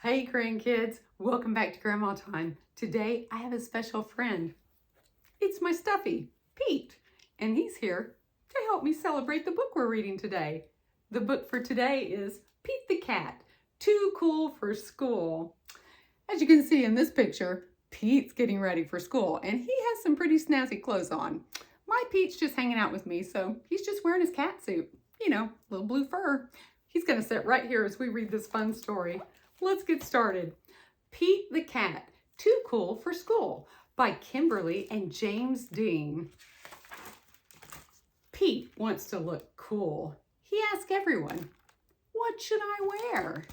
Hey grandkids, welcome back to Grandma Time. Today I have a special friend. It's my stuffy, Pete, and he's here to help me celebrate the book we're reading today. The book for today is Pete the Cat, Too Cool for School. As you can see in this picture, Pete's getting ready for school and he has some pretty snazzy clothes on. My Pete's just hanging out with me, so he's just wearing his cat suit. You know, little blue fur. He's gonna sit right here as we read this fun story. Let's get started. Pete the Cat, Too Cool for School by Kimberly and James Dean. Pete wants to look cool. He asks everyone, "What should I wear?"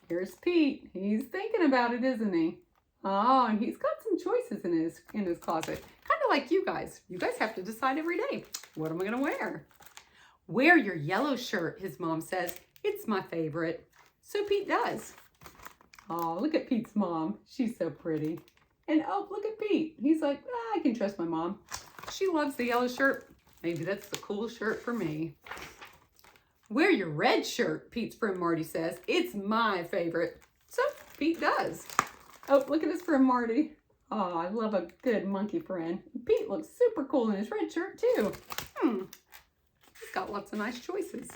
Here's Pete. He's thinking about it, isn't he? Oh, and he's got some choices in his closet. Kind of like you guys. You guys have to decide every day, what am I going to wear? Wear your yellow shirt, his mom says. It's my favorite. So Pete does. Oh, look at Pete's mom. She's so pretty. And oh, look at Pete. He's like, I can trust my mom. She loves the yellow shirt. Maybe that's the cool shirt for me. Wear your red shirt, Pete's friend Marty says. It's my favorite. So Pete does. Oh, look at his friend Marty. Oh, I love a good monkey friend. Pete looks super cool in his red shirt too. He's got lots of nice choices.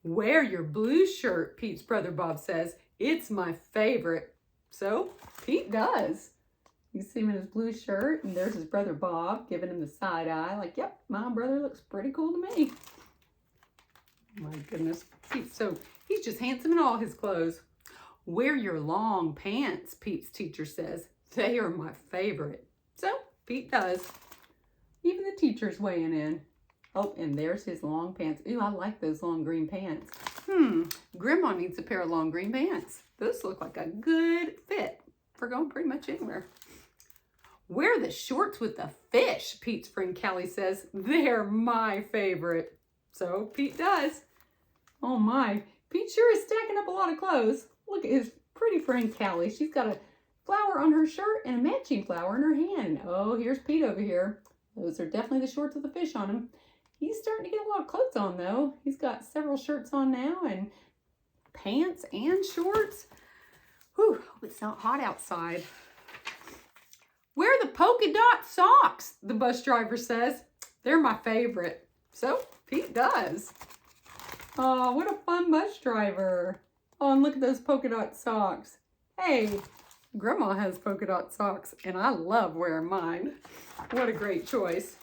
Wear your blue shirt, Pete's brother Bob says. It's my favorite. So Pete does. You see him in his blue shirt, and there's his brother Bob giving him the side eye, like, yep, my brother looks pretty cool to me. My goodness, he's just handsome in all his clothes. Wear your long pants, Pete's teacher says. They are my favorite. So Pete does. Even the teacher's weighing in. Oh, and there's his long pants. Ooh, I like those long green pants. Grandma needs a pair of long green pants. Those look like a good fit for going pretty much anywhere. Wear the shorts with the fish, Pete's friend Callie says. They're my favorite. So Pete does. Oh my, Pete sure is stacking up a lot of clothes. Look at his pretty friend Callie. She's got a flower on her shirt and a matching flower in her hand. Oh, here's Pete over here. Those are definitely the shorts with the fish on them. He's starting to get a lot of clothes on though. He's got several shirts on now and pants and shorts. Whew, hope it's not hot outside. Wear the polka dot socks, the bus driver says. They're my favorite. So Pete does. Oh, what a fun bus driver. Oh, and look at those polka dot socks. Hey, Grandma has polka dot socks and I love wearing mine. What a great choice.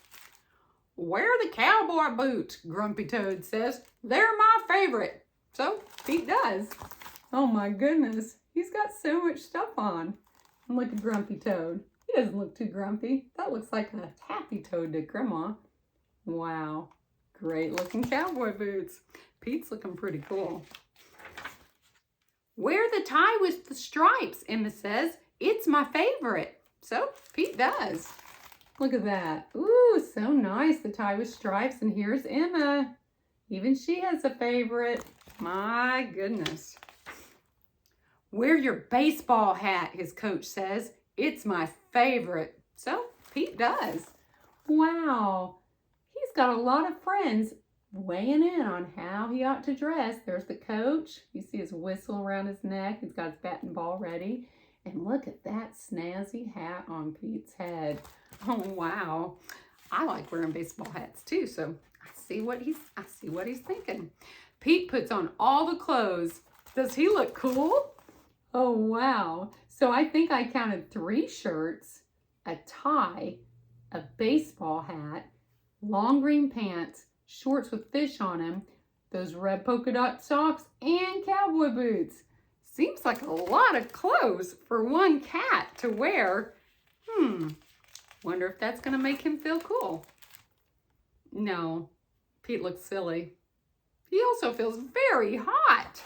Wear the cowboy boots, Grumpy Toad says. They're my favorite. So Pete does. Oh my goodness. He's got so much stuff on. And look at Grumpy Toad. He doesn't look too grumpy. That looks like a happy toad to Grandma. Wow. Great looking cowboy boots. Pete's looking pretty cool. Wear the tie with the stripes, Emma says. It's my favorite. So Pete does. Look at that. Ooh, so nice. The tie with stripes. And here's Emma. Even she has a favorite. My goodness. Wear your baseball hat, his coach says. It's my favorite. So Pete does. Wow. He's got a lot of friends weighing in on how he ought to dress. There's the coach. You see his whistle around his neck. He's got his bat and ball ready. And look at that snazzy hat on Pete's head. Oh, wow. I like wearing baseball hats too, so I see what he's thinking. Pete puts on all the clothes. Does he look cool? Oh, wow. So I think I counted 3 shirts, a tie, a baseball hat, long green pants, shorts with fish on them, those red polka dot socks, and cowboy boots. Seems like a lot of clothes for one cat to wear. Wonder if that's going to make him feel cool. No, Pete looks silly. He also feels very hot.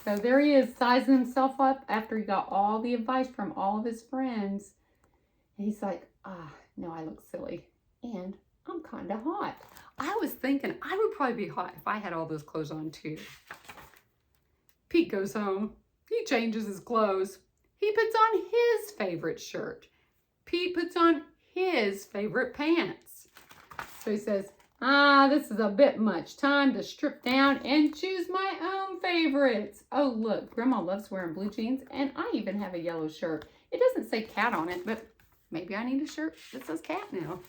So there he is, sizing himself up after he got all the advice from all of his friends. And he's like, no, I look silly. And I'm kind of hot. I was thinking I would probably be hot if I had all those clothes on too. Pete goes home. He changes his clothes. He puts on his favorite shirt. Pete puts on his favorite pants. So he says, This is a bit much. Time to strip down and choose my own favorites. Oh, look, Grandma loves wearing blue jeans, and I even have a yellow shirt. It doesn't say cat on it, but maybe I need a shirt that says cat now.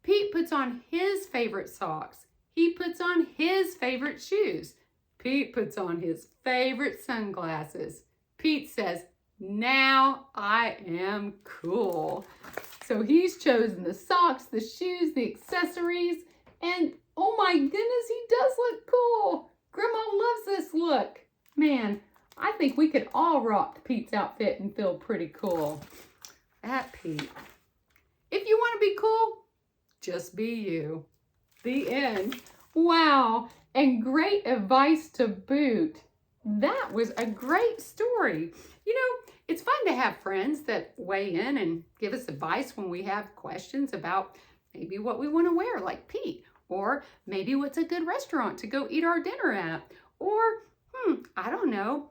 Pete puts on his favorite socks. He puts on his favorite shoes. Pete puts on his favorite sunglasses. Pete says, now I am cool. So he's chosen the socks, the shoes, the accessories, and oh my goodness, he does look cool. Grandma loves this look. Man, I think we could all rock Pete's outfit and feel pretty cool. At Pete. If you want to be cool, just be you. The end. Wow, and great advice to boot. That was a great story. You know, it's fun to have friends that weigh in and give us advice when we have questions about maybe what we want to wear, like Pete, or maybe what's a good restaurant to go eat our dinner at, or, I don't know,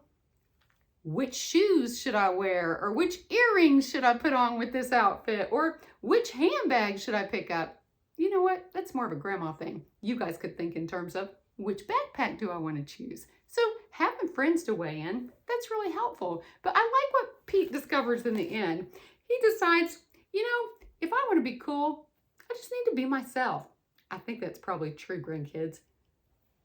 which shoes should I wear, or which earrings should I put on with this outfit, or which handbag should I pick up? You know what? That's more of a grandma thing. You guys could think in terms of which backpack do I want to choose? So having friends to weigh in, that's really helpful. But I like what Pete discovers in the end. He decides, you know, if I want to be cool, I just need to be myself. I think that's probably true, grandkids.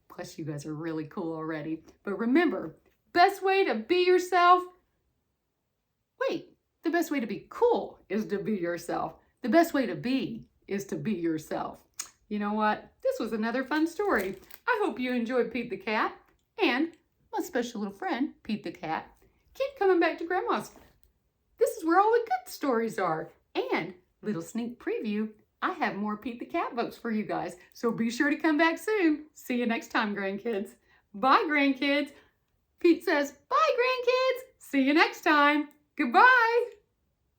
Plus, you guys are really cool already. But remember, best way to be yourself, the best way to be cool is to be yourself. The best way to be is to be yourself. You know what? This was another fun story. I hope you enjoyed Pete the Cat and my special little friend, Pete the Cat. Keep coming back to Grandma's. This is where all the good stories are. And little sneak preview, I have more Pete the Cat books for you guys. So be sure to come back soon. See you next time, grandkids. Bye, grandkids. Pete says, bye, grandkids. See you next time. Goodbye.